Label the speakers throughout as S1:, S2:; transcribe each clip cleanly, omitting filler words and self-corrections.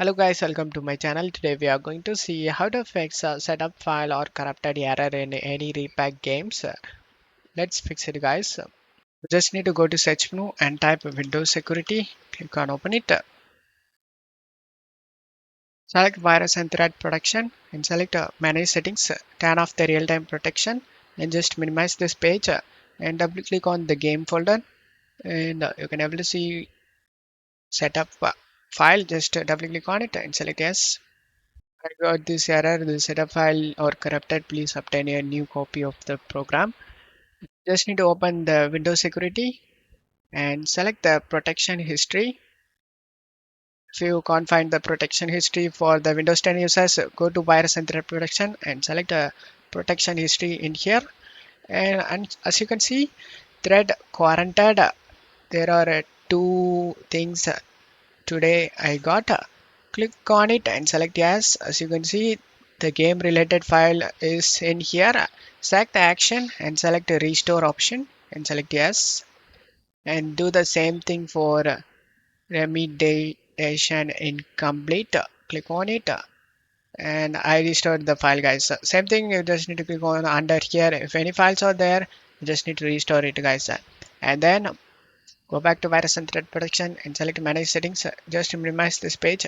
S1: Hello guys, welcome to my channel. Today we are going to see how to fix a setup file or corrupted error in any repack games. Let's fix it guys. You just need to go to search menu and type Windows Security. Click on open it. Select virus and threat protection and select manage settings. Turn off the real-time protection and just minimize this page and double click on the game folder and you can able to see setup file. Just double click on it and select yes. I got this error, the setup file or corrupted. Please obtain a new copy of the program. Just need to open the Windows Security and select the protection history. If you can't find the protection history for the Windows 10 users, go to virus and threat protection and select the protection history in here. And as you can see, thread quarantined. There are two things today I got. Click on it and select yes. As you can see, the game related file is in here. Select the action and select the restore option and select yes. And do the same thing for remediation incomplete. Click on it and I restored the file guys. Same thing, you just need to click on under here. If any files are there, you just need to restore it guys. And then go back to virus and threat protection and select manage settings. Just minimize this page.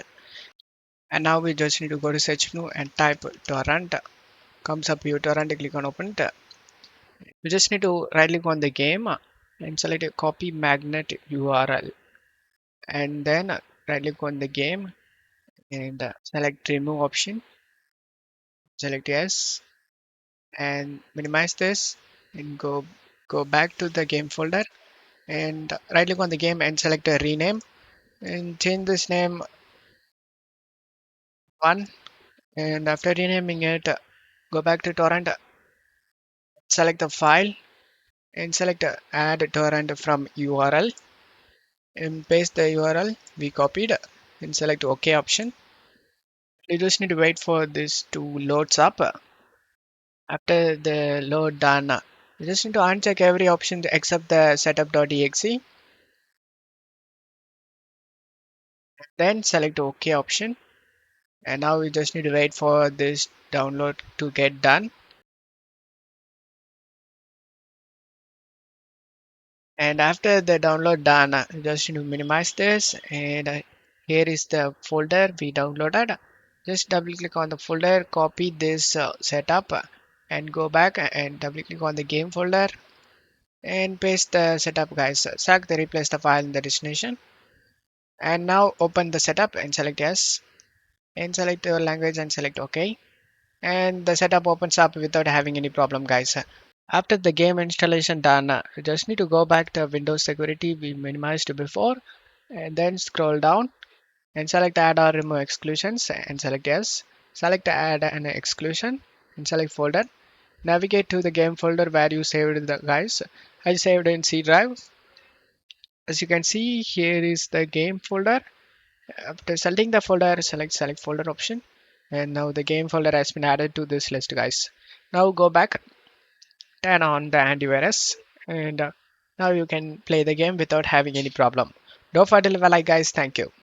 S1: And now we just need to go to search menu and type torrent. Comes up here torrent, click on open it. We just need to right click on the game and select a copy magnet URL. And then right click on the game and select remove option. Select yes and minimize this and go back to the game folder and right click on the game and select a rename and change this name one. And after renaming it, go back to torrent, select the file and select add torrent from URL and paste the URL we copied and select OK option. You just need to wait for this to loads up. After the load done, you just need to uncheck every option except the setup.exe. Then select OK option. And now we just need to wait for this download to get done. And after the download done, you just need to minimize this and here is the folder we downloaded. Just double click on the folder, copy this setup and go back and double click on the game folder and paste the setup guys. Select the replace the file in the destination and now open the setup and select yes and select your language and select OK and the setup opens up without having any problem guys. After the game installation done, you just need to go back to Windows Security we minimized before and then scroll down and select add or remove exclusions and select yes. Select add an exclusion and select folder. Navigate to the game folder where you saved the guys. I saved in C drive. As you can see, here is the game folder. After selecting the folder, select folder option. And now the game folder has been added to this list guys. Now go back, turn on the antivirus and now you can play the game without having any problem. Don't forget to leave a like guys. Thank you.